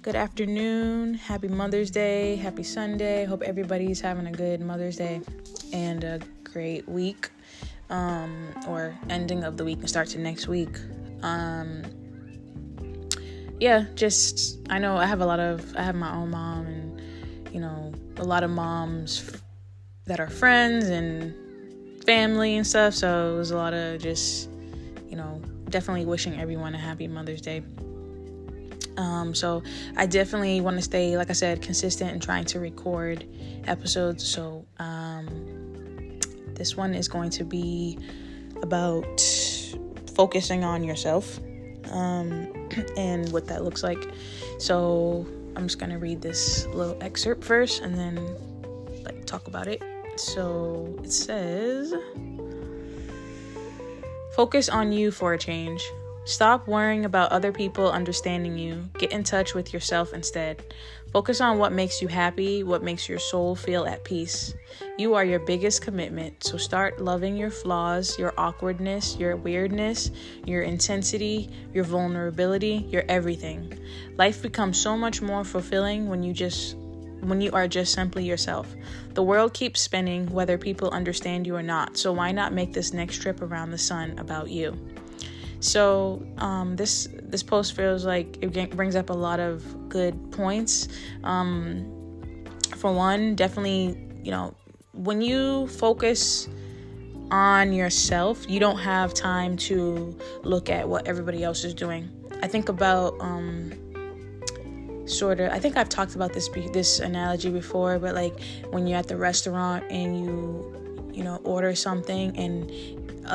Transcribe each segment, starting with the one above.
Good afternoon. Happy Mother's Day. Happy Sunday. Hope everybody's having a good Mother's Day and a great week, or ending of the week and start to next week. I know I have my own mom, and a lot of moms that are friends and family and stuff. So it was a lot of just, definitely wishing everyone a happy Mother's Day. So I definitely want to stay, like I said, consistent and trying to record episodes. So this one is going to be about focusing on yourself and what that looks like. So I'm just going to read this little excerpt first and then talk about it. So it says, focus on you for a change. Stop worrying about other people understanding you. Get in touch with yourself instead. Focus on what makes you happy, what makes your soul feel at peace. You are your biggest commitment, so start loving your flaws, your awkwardness, your weirdness, your intensity, your vulnerability, your everything. Life becomes so much more fulfilling when you are just simply yourself. The world keeps spinning whether people understand you or not, so why not make this next trip around the sun about you? So this post feels like it brings up a lot of good points. For one, definitely, when you focus on yourself, you don't have time to look at what everybody else is doing. I think about I think I've talked about this analogy before, but when you're at the restaurant and you order something, and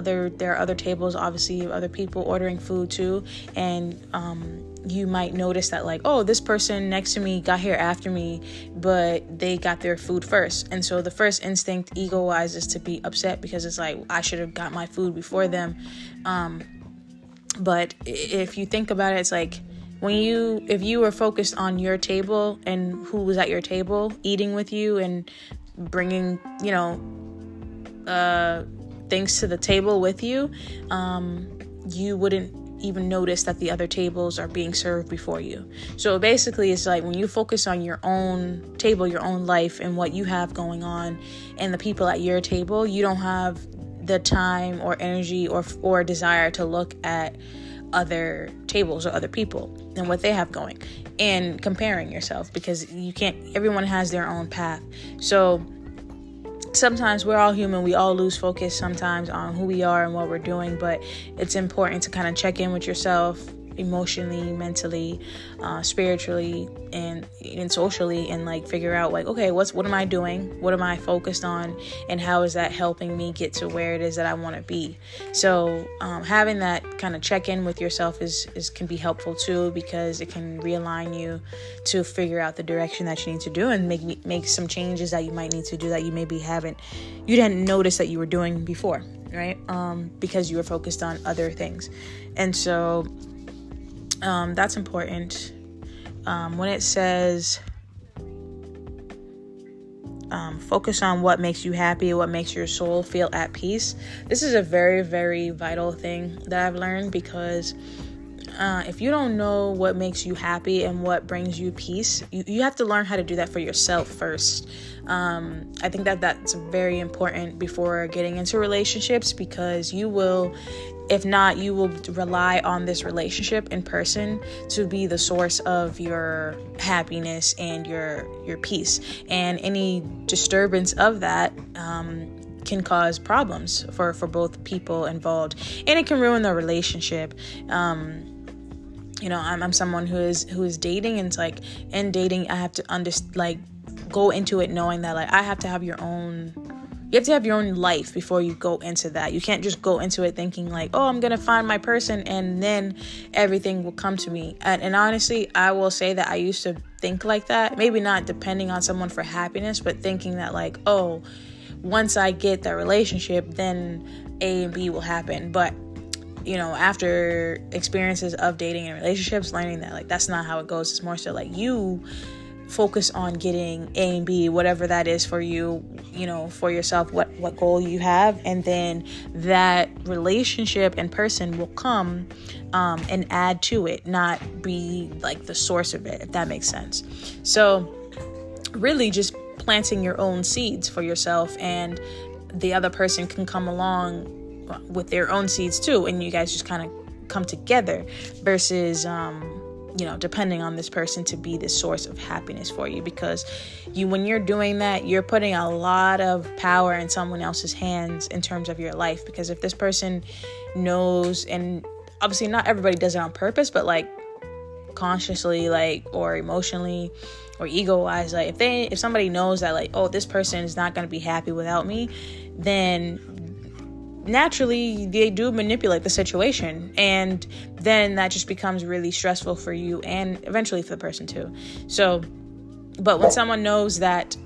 there are other tables, obviously other people ordering food too, and you might notice that this person next to me got here after me, but they got their food first, and so the first instinct ego-wise is to be upset because it's I should have got my food before them. But if you think about it, it's if you were focused on your table and who was at your table eating with you and bringing things to the table with you, you wouldn't even notice that the other tables are being served before you. So basically it's when you focus on your own table, your own life, and what you have going on, and the people at your table, you don't have the time or energy or desire to look at other tables or other people and what they have going and comparing yourself, because everyone has their own path. So sometimes we're all human. We all lose focus sometimes on who we are and what we're doing, but it's important to kind of check in with yourself emotionally, mentally, spiritually, and socially, and figure out okay, what am I doing? What am I focused on? And how is that helping me get to where it is that I want to be? So having that kind of check in with yourself can be helpful too, because it can realign you to figure out the direction that you need to do and make some changes that you might need to do that you maybe you didn't notice that you were doing before, right? Because you were focused on other things. And so that's important. When it says focus on what makes you happy, what makes your soul feel at peace, this is a very, very vital thing that I've learned, because if you don't know what makes you happy and what brings you peace, you have to learn how to do that for yourself first. I think that's very important before getting into relationships, because if not, you will rely on this relationship in person to be the source of your happiness and your peace. And any disturbance of that can cause problems for both people involved, and it can ruin the relationship. I'm someone who is dating, and it's in dating I have to go into it knowing that I have to have you have to have your own life before you go into that. You can't just go into it thinking I'm going to find my person and then everything will come to me. And honestly, I will say that I used to think like that. Maybe not depending on someone for happiness, but thinking that once I get that relationship, then A and B will happen. But, after experiences of dating and relationships, learning that that's not how it goes. It's more so you focus on getting A and B, whatever that is for you, for yourself, what goal you have. And then that relationship and person will come and add to it, not be like the source of it, if that makes sense. So really just planting your own seeds for yourself, and the other person can come along with their own seeds too, and you guys just kind of come together versus depending on this person to be the source of happiness for you. Because when you're doing that, you're putting a lot of power in someone else's hands in terms of your life. Because if this person knows, and obviously not everybody does it on purpose, but like consciously, like, or emotionally or ego-wise, like if somebody knows that, like, oh, this person is not going to be happy without me, then naturally they do manipulate the situation, and then that just becomes really stressful for you and eventually for the person too. So, but when someone knows that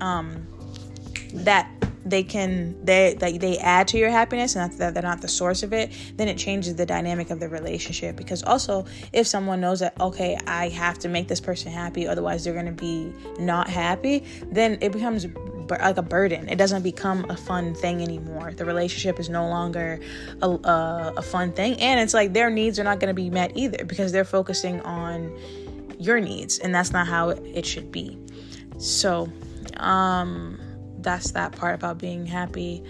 that they add to your happiness and that they're not the source of it, then it changes the dynamic of the relationship. Because also, if someone knows that, okay, I have to make this person happy, otherwise they're going to be not happy, then it becomes like a burden. It doesn't become a fun thing anymore. The relationship is no longer a fun thing, and it's like their needs are not going to be met either, because they're focusing on your needs, and that's not how it should be. So that's that part about being happy.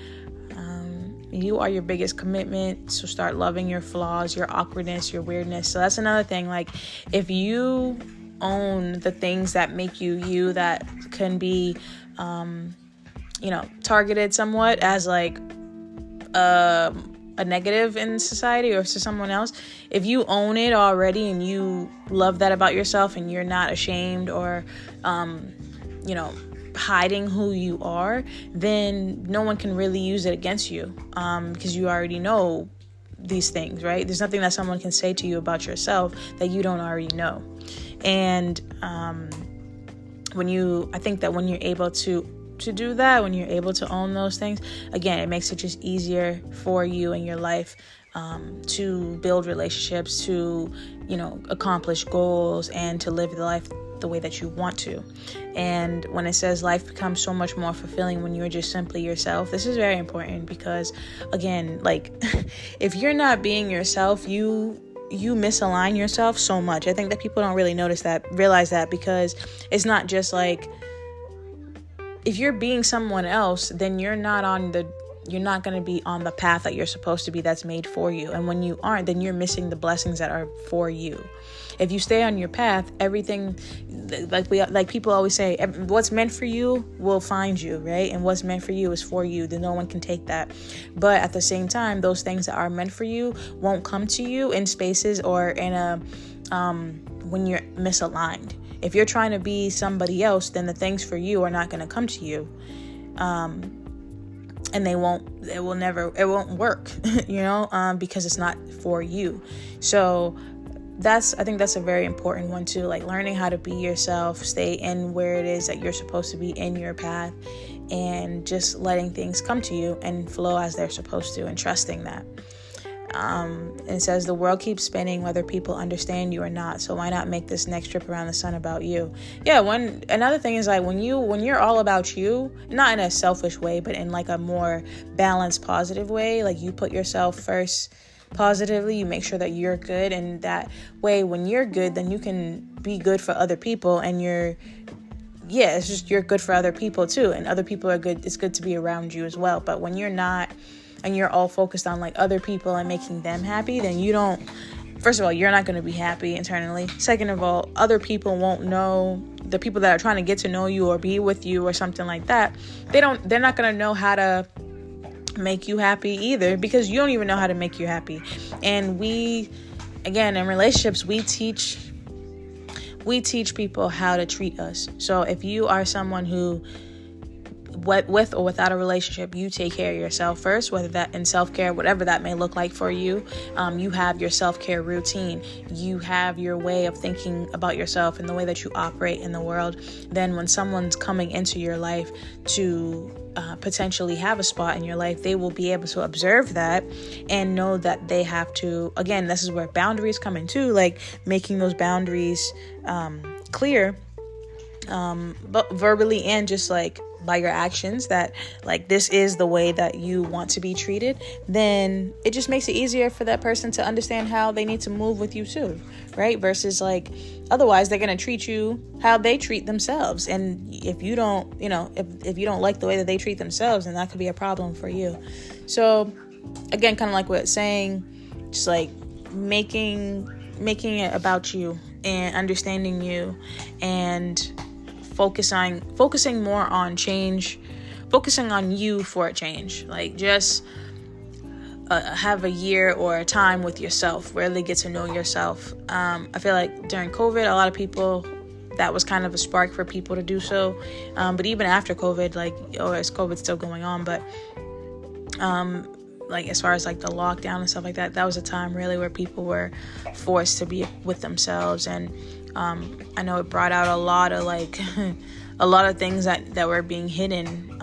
You are your biggest commitment, so start loving your flaws, your awkwardness, your weirdness. So that's another thing. Like, if you own the things that make you, that can be targeted somewhat as like a negative in society or to someone else, if you own it already and you love that about yourself, and you're not ashamed or hiding who you are, then no one can really use it against you, because you already know these things, right? There's nothing that someone can say to you about yourself that you don't already know. And I think that when you're able to do that, when you're able to own those things, again, it makes it just easier for you in your life to build relationships, to accomplish goals, and to live the life the way that you want to. And when it says life becomes so much more fulfilling when you're just simply yourself, this is very important, because again, like if you're not being yourself, you misalign yourself so much. I think that people don't really realize that, because it's not just like, if you're being someone else, then you're not going to be on the path that you're supposed to be, that's made for you. And when you aren't, then you're missing the blessings that are for you. If you stay on your path, everything, like people always say, what's meant for you will find you, right? And what's meant for you is for you. Then no one can take that. But at the same time, those things that are meant for you won't come to you in spaces or in when you're misaligned. If you're trying to be somebody else, then the things for you are not going to come to you. And it won't work, because it's not for you. So I think that's a very important one too, like learning how to be yourself, stay in where it is that you're supposed to be in your path, and just letting things come to you and flow as they're supposed to, and trusting that. It says the world keeps spinning whether people understand you or not, so why not make this next trip around the sun about you? Yeah, another thing is, like, when you're all about you, not in a selfish way, but in like a more balanced, positive way, like you put yourself first positively, you make sure that you're good, and that way when you're good, then you can be good for other people, and you're good for other people too, and other people are good. It's good to be around you as well. But when you're not, and you're all focused on like other people and making them happy, then first of all, you're not going to be happy internally. Second of all, other people won't know, the people that are trying to get to know you or be with you or something like that, they're not going to know how to make you happy either, because you don't even know how to make you happy. And again, in relationships, we teach people how to treat us. So if you are someone who, with or without a relationship, you take care of yourself first, whether that in self-care, whatever that may look like for you. You have your self-care routine. You have your way of thinking about yourself and the way that you operate in the world. Then when someone's coming into your life to potentially have a spot in your life, they will be able to observe that and know that they have to, again, this is where boundaries come in too, like making those boundaries clear. but verbally and just like by your actions, that like this is the way that you want to be treated, then it just makes it easier for that person to understand how they need to move with you too, right? Versus like otherwise they're going to treat you how they treat themselves, and if you don't, if you don't like the way that they treat themselves, then that could be a problem for you. So again, kind of like what it's saying, just like making it about you and understanding you, and focusing more on change, focusing on you for a change. Like just have a year or a time with yourself, really get to know yourself. I feel like during COVID, a lot of people, that was kind of a spark for people to do so. But even after COVID, as COVID's still going on, but as far as like the lockdown and stuff like that, that was a time really where people were forced to be with themselves. And I know it brought out a lot of a lot of things that were being hidden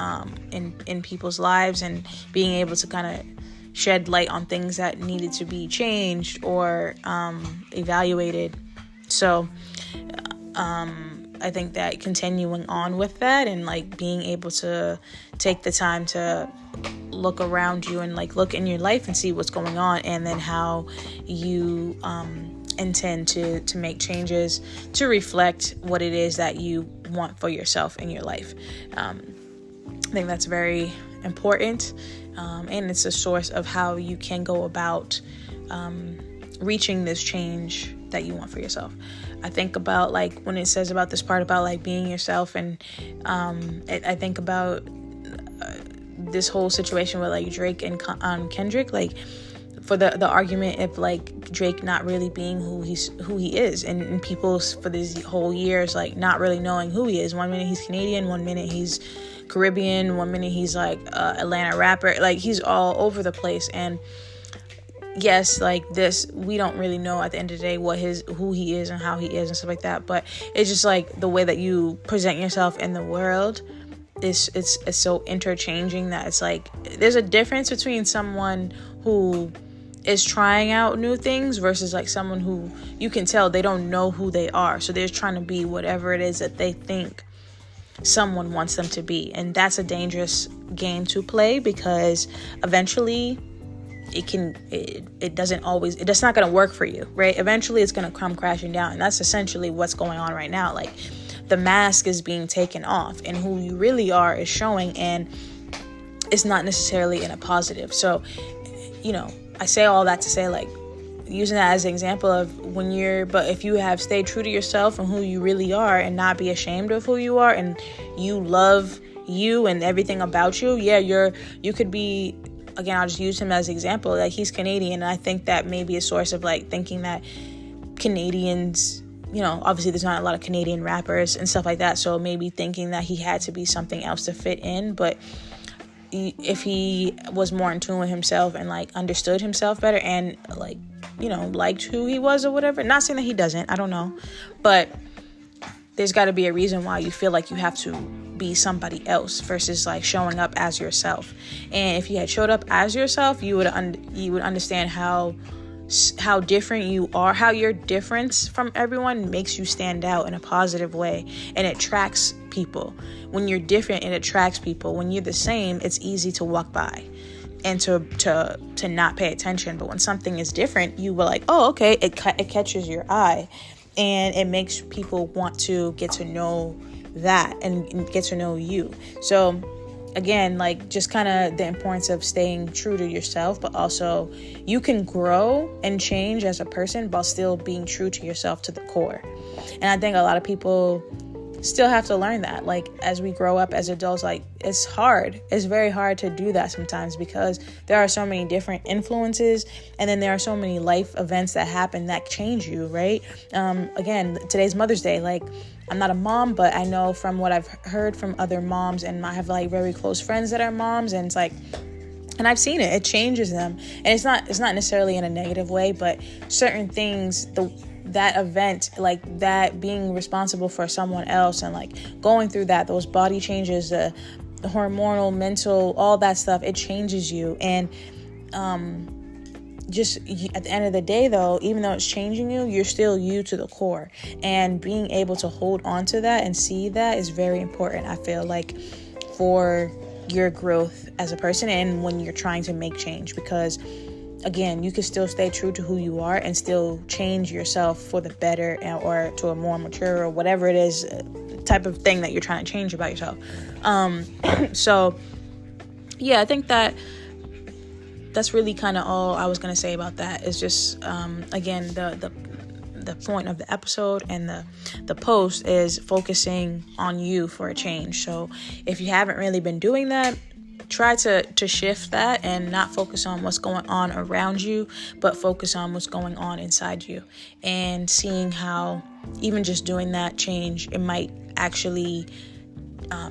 in people's lives, and being able to kind of shed light on things that needed to be changed or evaluated. So I think that continuing on with that, and like being able to take the time to look around you and like look in your life and see what's going on, and then how you intend to make changes to reflect what it is that you want for yourself in your life. I think that's very important, and it's a source of how you can go about reaching this change that you want for yourself. I think about like when it says about this part about like being yourself, and I think about this whole situation with like Drake and Kendrick, like for the argument of like Drake not really being who he is, and people for these whole years like not really knowing who he is. 1 minute he's Canadian, 1 minute he's Caribbean, 1 minute he's like Atlanta rapper, like he's all over the place. And yes, like this, we don't really know at the end of the day who he is and how he is and stuff like that. But it's just like the way that you present yourself in the world is it's so interchanging that it's like there's a difference between someone who is trying out new things versus like someone who you can tell they don't know who they are, so they're trying to be whatever it is that they think someone wants them to be. And that's a dangerous game to play, because eventually that's not going to work for you, right? Eventually it's going to come crashing down, and that's essentially what's going on right now. Like the mask is being taken off, and who you really are is showing, and it's not necessarily in a positive. So I say all that to say, like, using that as an example of but if you have stayed true to yourself and who you really are, and not be ashamed of who you are, and you love you and everything about you, you could be, again, I'll just use him as an example, like he's Canadian, and I think that may be a source of like thinking that Canadians, obviously there's not a lot of Canadian rappers and stuff like that, so maybe thinking that he had to be something else to fit in. But if he was more in tune with himself and like understood himself better, and like liked who he was or whatever, not saying that he doesn't, I don't know, but there's got to be a reason why you feel like you have to be somebody else versus like showing up as yourself. And if you had showed up as yourself, you would understand how different you are, how your difference from everyone makes you stand out in a positive way, and it attracts people. When you're different, it attracts people. When you're the same, it's easy to walk by and to not pay attention. But when something is different, you will like, oh, okay, it catches your eye, and it makes people want to get to know that and get to know you. So again, like just kind of the importance of staying true to yourself, but also you can grow and change as a person while still being true to yourself to the core. And I think a lot of people still have to learn that. Like as we grow up as adults, like it's hard. It's very hard to do that sometimes, because there are so many different influences, and then there are so many life events that happen that change you, right? Again, today's Mother's Day. Like I'm not a mom, but I know from what I've heard from other moms, and I have like very close friends that are moms, and it's like, and I've seen it changes them. And it's not necessarily in a negative way, but certain things, that event, like that being responsible for someone else, and like going through those body changes, the hormonal, mental, all that stuff, it changes you. And at the end of the day, though, even though it's changing you, you're still you to the core. And being able to hold on to that and see that is very important, I feel like, for your growth as a person and when you're trying to make change. Because again, you can still stay true to who you are and still change yourself for the better, or to a more mature, or whatever it is, type of thing that you're trying to change about yourself. So yeah, I think that's really kind of all I was going to say about that. Is just, again, the point of the episode and the post is focusing on you for a change. So if you haven't really been doing that, try to shift that and not focus on what's going on around you, but focus on what's going on inside you, and seeing how even just doing that change, it might actually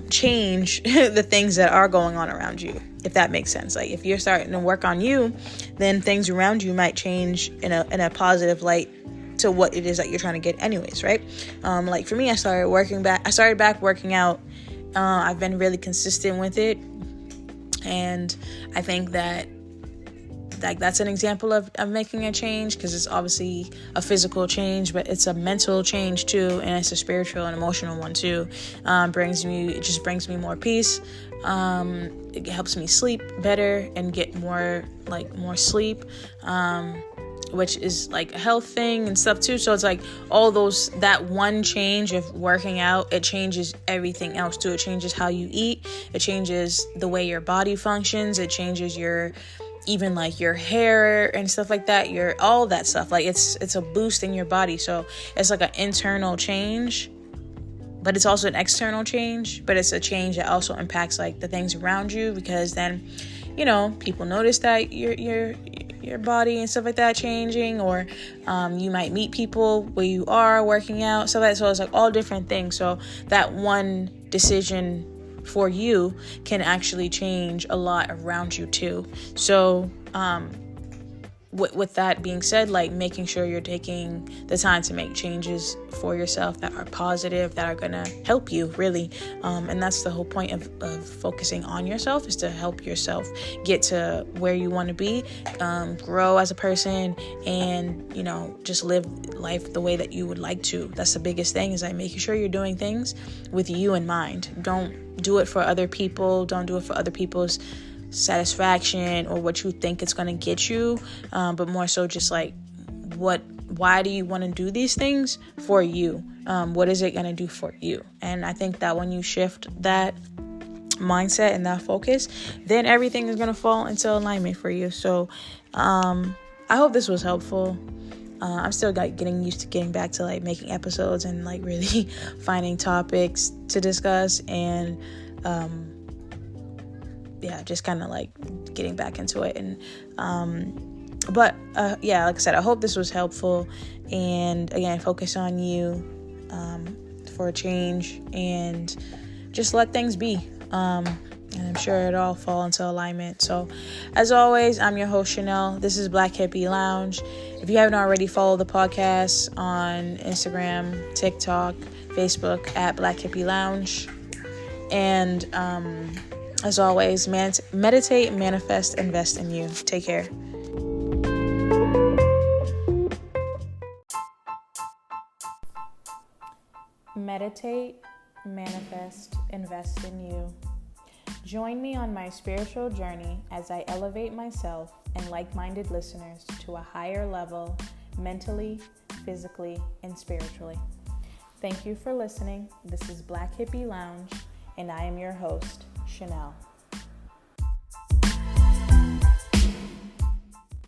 change the things that are going on around you, if that makes sense. Like if you're starting to work on you, then things around you might change in a positive light to what it is that you're trying to get anyways, right? Like for me, I started back working out. I've been really consistent with it, and I think that that's an example of making a change, because it's obviously a physical change, but it's a mental change too, and it's a spiritual and emotional one too. It just brings me more peace. It helps me sleep better and get more sleep, which is like a health thing and stuff too. So it's like all that one change of working out, it changes everything else too. It changes how you eat. It changes the way your body functions. It changes even like your hair and stuff like that, all that stuff. Like it's a boost in your body. So it's like an internal change, but it's also an external change, but it's a change that also impacts like the things around you, because then, people notice that your body and stuff like that changing, or you might meet people where you are working out, so it's like all different things. So that one decision for you can actually change a lot around you too. So with that being said, like making sure you're taking the time to make changes for yourself that are positive, that are gonna help you really, and that's the whole point of focusing on yourself, is to help yourself get to where you want to be, grow as a person, and just live life the way that you would like to. That's the biggest thing, is like making sure you're doing things with you in mind. Don't do it for other people. Don't do it for other people's satisfaction or what you think it's going to get you, but more so just like why do you want to do these things for you? What is it going to do for you? And I think that when you shift that mindset and that focus, then everything is going to fall into alignment for you. So I hope this was helpful. I'm still getting used to getting back to like making episodes and like really finding topics to discuss, and just kind of like getting back into it. And like I said, I hope this was helpful. And again, focus on you for a change, and just let things be. And I'm sure it'll all fall into alignment. So as always, I'm your host, Chanel. This is Black Hippie Lounge. If you haven't already, follow the podcast on Instagram, TikTok, Facebook at Black Hippie Lounge. And as always, meditate, manifest, invest in you. Take care. Meditate, manifest, invest in you. Join me on my spiritual journey as I elevate myself and like-minded listeners to a higher level, mentally, physically, and spiritually. Thank you for listening. This is Black Hippie Lounge, and I am your host, Chanel.